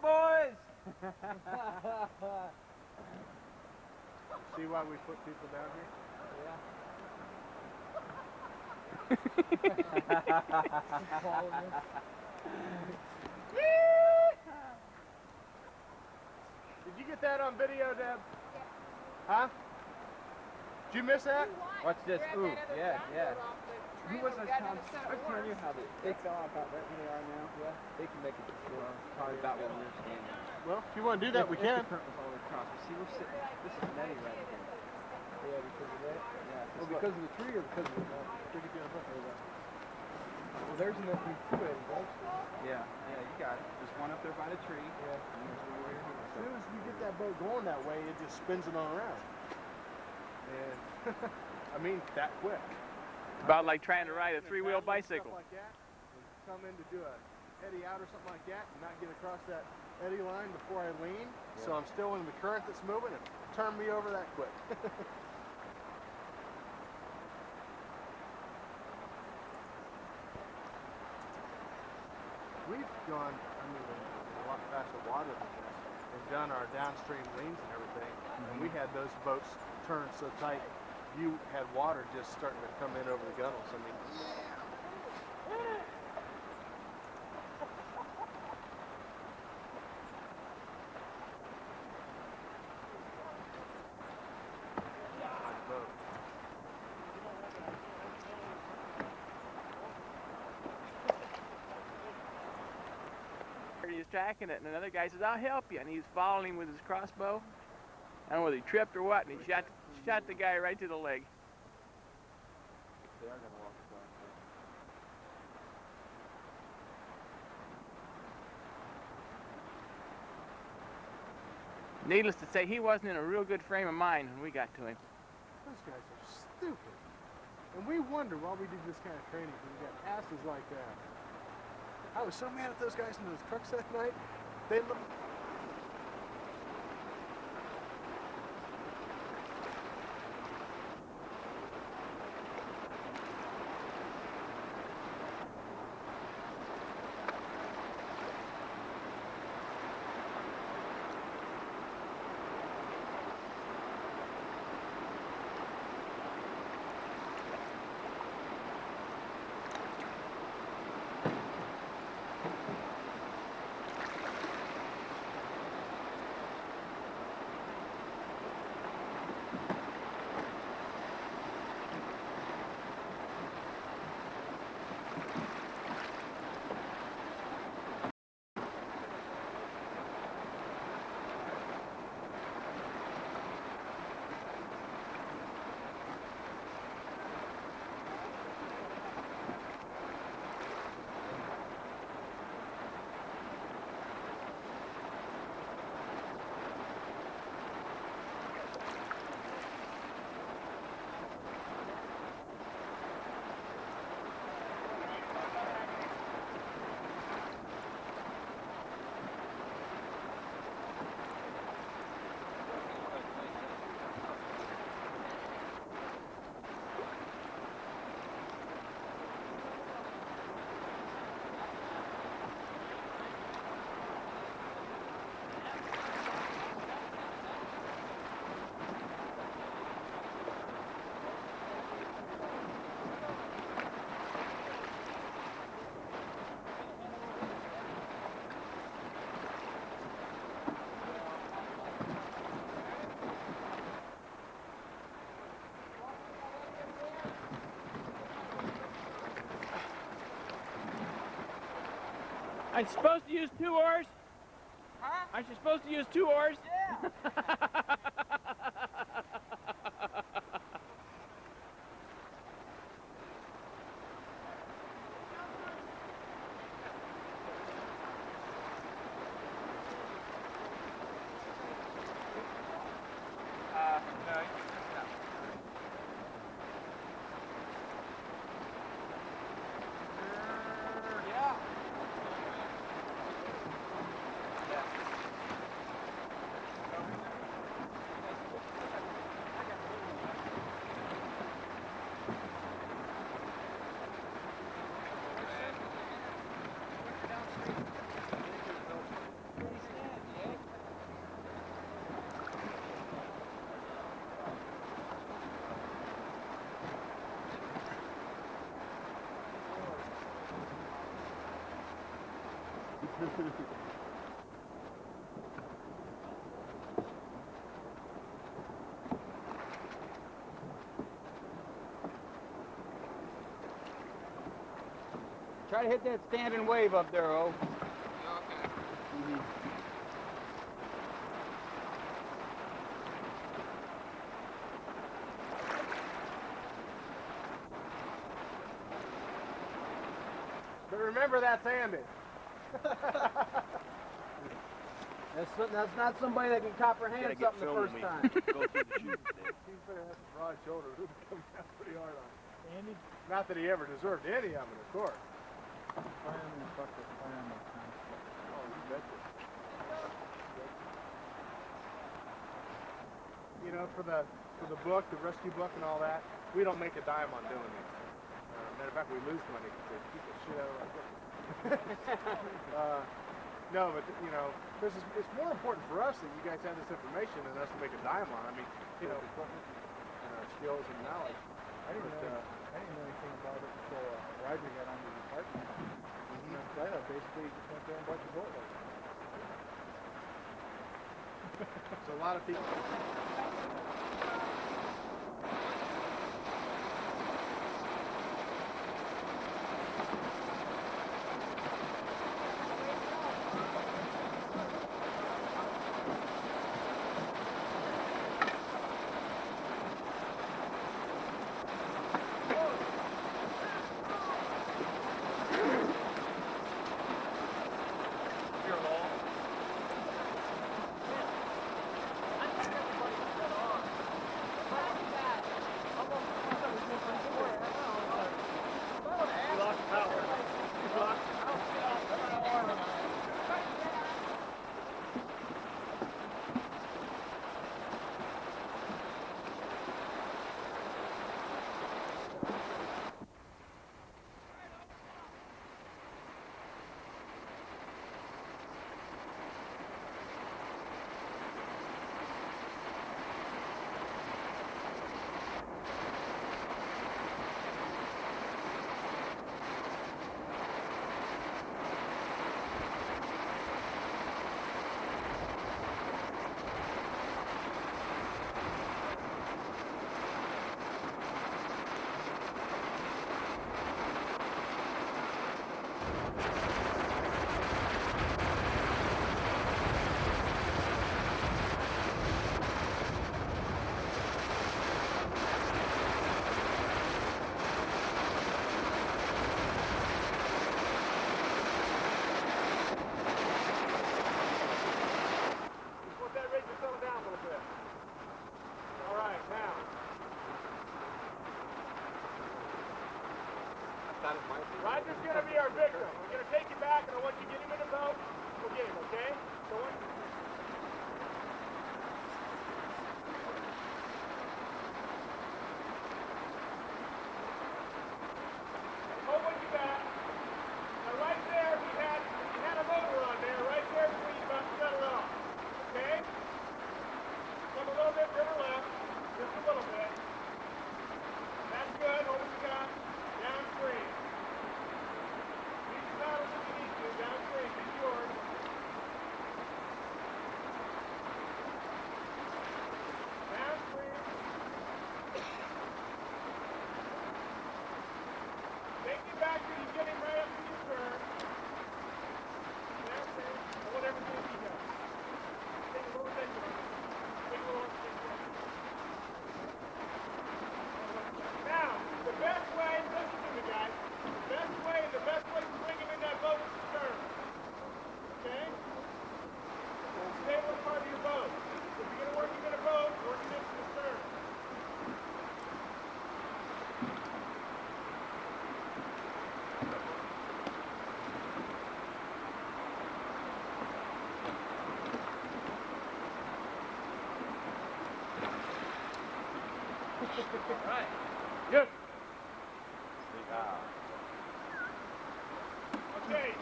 Boys!
See why we put people down here?
Did you get that on video, Deb? Huh? Did you miss that?
Watch this. Ooh, yeah. Who was those Tom? I was telling you how they fell out about right where they are now. Yeah. They can make it to shore. Probably about where we're standing.
Well, if you want to do that, we can.
The current was all the way across. See, we're sitting. This is Nettie right here.
because of the tree or because of the well, there's an FP 280, folks.
Yeah, you got it. There's one up there by the tree. Yeah. And there's one over here.
As soon as you get that boat going that way, it just spins it on around. And, I mean, that quick.
About like trying to ride a three-wheel bicycle.
Like that, and come in to do a eddy out or something like that, and not get across that eddy line before I lean, so I'm still in the current that's moving, and turn me over that quick. We've gone, I mean, a lot faster water than this, and done our downstream leans and everything, and we had those boats turned so tight, you had water just starting to come in over the gunnels. I mean,
He was tracking it, and another guy says, "I'll help you," and he was following him with his crossbow. I don't know whether he tripped or what, and he shot the guy right to the leg.
They are going to walk across there.
Needless to say, he wasn't in a real good frame of mind when we got to him.
those guys are stupid. And we wonder why we do this kind of training, because we got asses like that. I was so mad at those guys in those trucks that night. They look.
I'm supposed to use 2 oars?
Huh?
Aren't you supposed to use 2 oars?
Yeah.
No.
Yeah.
Try to hit that standing wave up there, O.
But remember, that's Andy.
That's not somebody that can comprehend something the first time.
Go through the shoes. He's better have some broad shoulders. It'll come down pretty hard on him.
Andy?
Not that he ever deserved any of it, of course.
Fireman, fucker, fireman.
Oh, you betcha. You know, for the book, the rescue book and all that, we don't make a dime on doing this. Matter of fact, we lose money because they keep the shit out of our book. No, but you know, it's more important for us that you guys have this information than us to make a dime on. I mean, you know, equipment and our skills and knowledge.
I didn't know anything about it until Roger got on the department. I basically just went there and bought the boat.
So a lot of people. Roger's going to be our victim. We're going to take you back, and I want you to get him in the boat. We'll get him, okay? So when... Hold what you got. Now right there, we had a motor on there, right there before you about to shut it off. Okay? Come a little bit to the left, just a little bit. That's good. Hold what you got. Downstream. Downstream, it's yours. Downstream. Take you back till you get him right up to your stern. Downstream. I want everything he does. Take a little bit. Take a little bit. Now, the best way, listen to me guys, the best way to bring him in that boat is the stern. Okay? Stay with part of your boat. If you're going to work him in a boat, work him into the stern. All right. Good. Okay,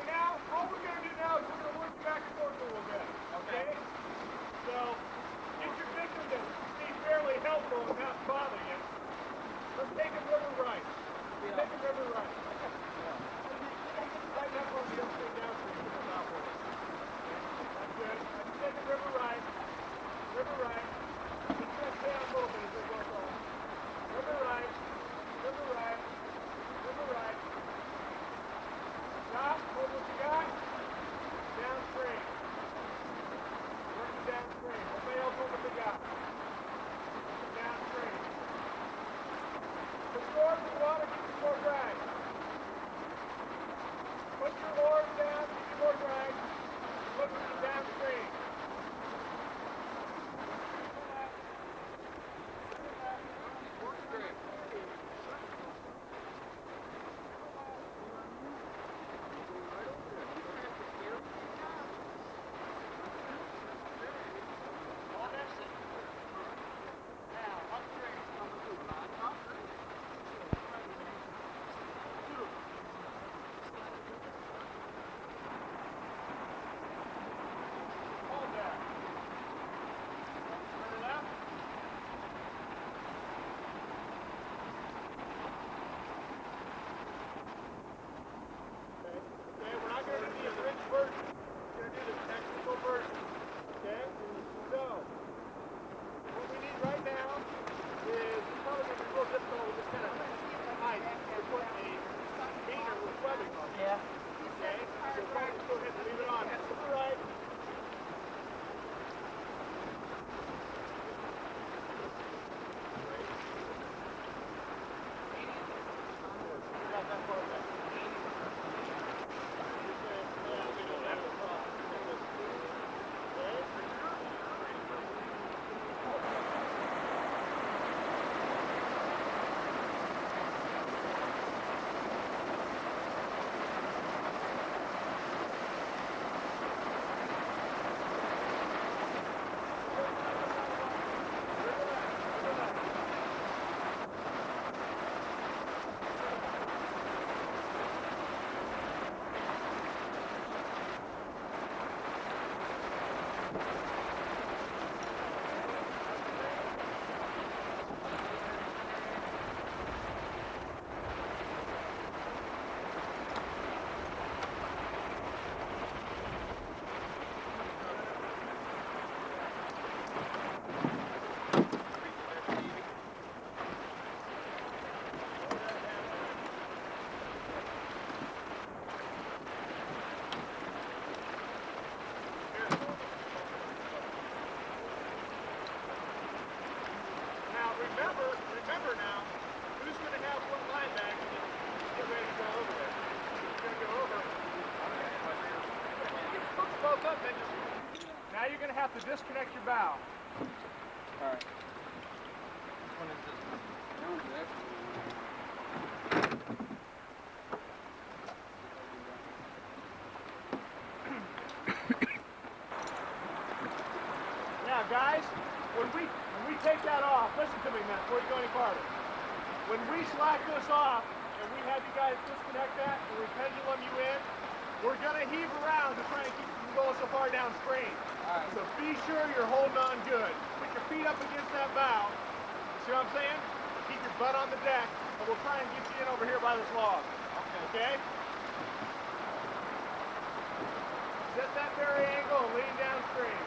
now, all we're going to do now is we're going to work you back and forth a little bit, okay? So, get your victim to be fairly helpful and not bother you. Let's take him river right. Take him river right. Right now, we're going to stay downstream. That's good. Take him river right. River right. Just going to stay on a little bit as it goes on. River right. River right. River right. Stop, hold what you got. Downstream. Working downstream. Everybody else hold what they got. Downstream. Push forward to the water, get some more drag. Remember now, who's going to have what line bag and get ready to go over there? Who's going to go over? Hook both up, then just... Now you're going to have to disconnect your bow. All right. Which one is this one? That one's actually... Now, guys, when we take that off, listen to me, man, before you go any farther. When we slack this off, and we have you guys disconnect that, and we pendulum you in, we're going to heave around to try and keep you from going so far downstream. All right. So be sure you're holding on good. Put your feet up against that bow. See what I'm saying? Keep your butt on the deck, and we'll try and get you in over here by this log. Okay? Set that very angle and lean downstream.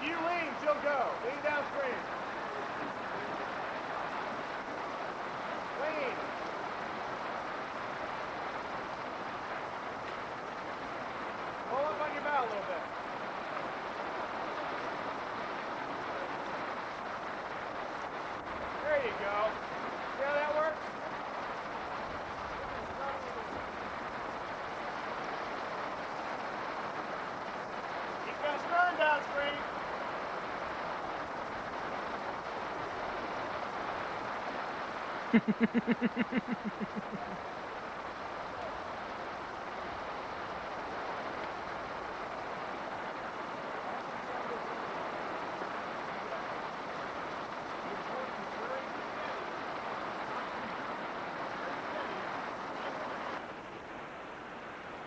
You lean, she'll go. Lean downstream. Lean. Pull up on your bow a little bit. There you go. See how that works? Keep that stern downstream.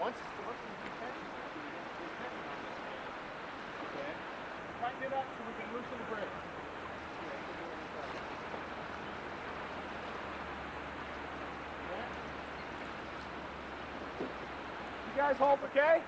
Once you okay, tighten it up so we can loosen the brake. You guys hold, okay?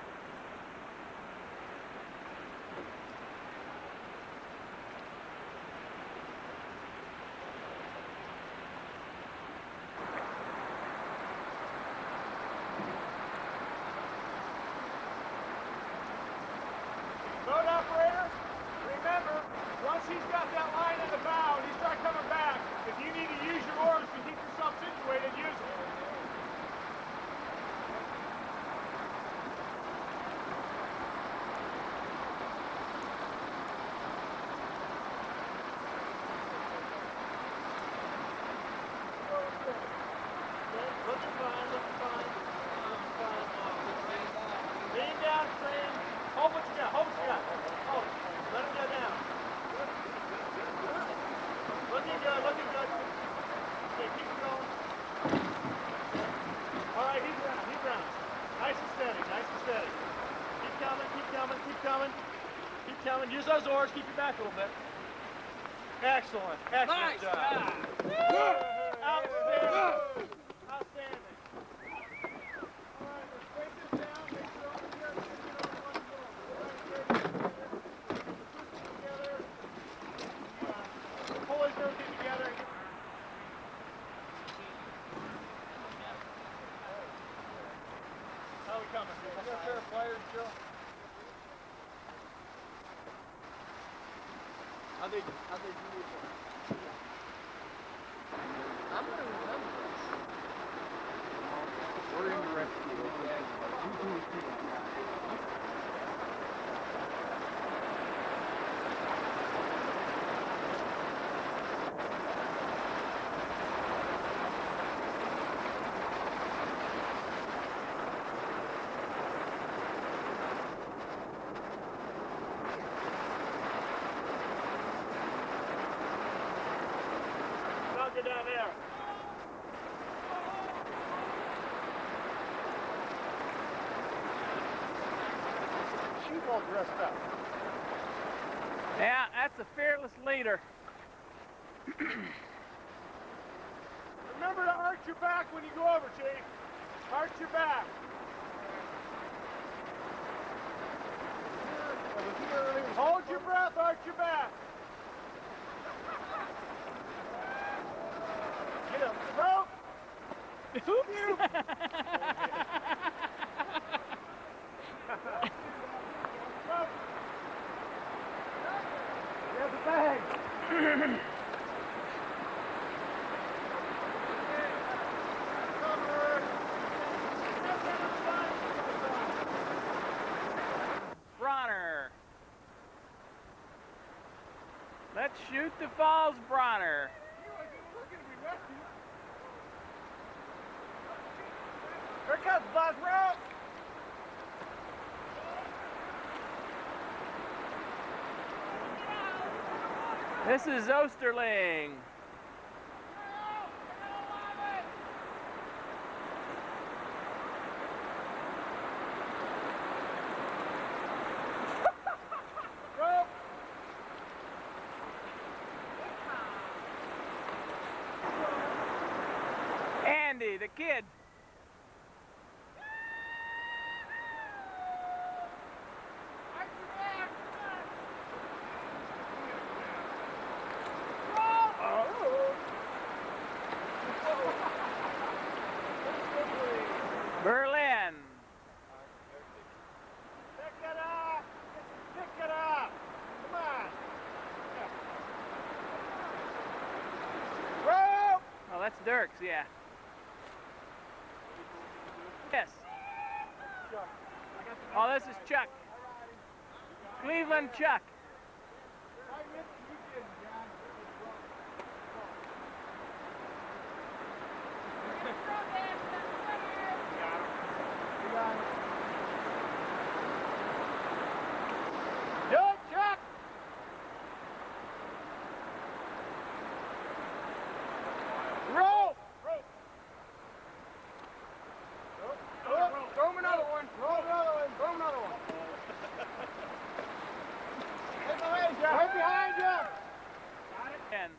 Boat operator, remember, once he's got that line in the bow and you start coming back, if you need to use your oars to keep yourself situated, use it. Looking fine, looking fine. Lean downstream. Hold what you got, hold what you got. Hold it. Let him go down. Looking good, looking good. Okay, keep it going. All right, he's round, he's round. Nice and steady, nice and steady. Keep coming, keep coming, keep coming. Keep coming. Use those oars, keep your back a little bit. Excellent, excellent
Nice
job. Outstanding. Outstanding. All right, let's break this down. Make sure all the gears get on one board. Together. Pull everything together. How we coming? You got a pair of pliers, Joe? How they do it? I'm going to remember this. We're in the rescue, okay? Get down there. He's all dressed up.
Yeah, that's a fearless leader.
Remember to arch your back when you go over, Chief. Arch your back. Hold your breath, arch your back. Get up, rope. Grab the bag.
Bronner. Let's shoot the falls, Bronner.
Here comes Buzz Rope.
This is Osterling.
Rope.
Andy, the kid. Berlin.
Pick it up. Pick it up. Come on. Rope.
Oh, that's Dirks, yeah. Yes. Oh, this is Chuck. Cleveland Chuck.
Do it, Chuck. Rope. Rope. Throw him another one. Throw another one. Throw another one. Right behind you.
And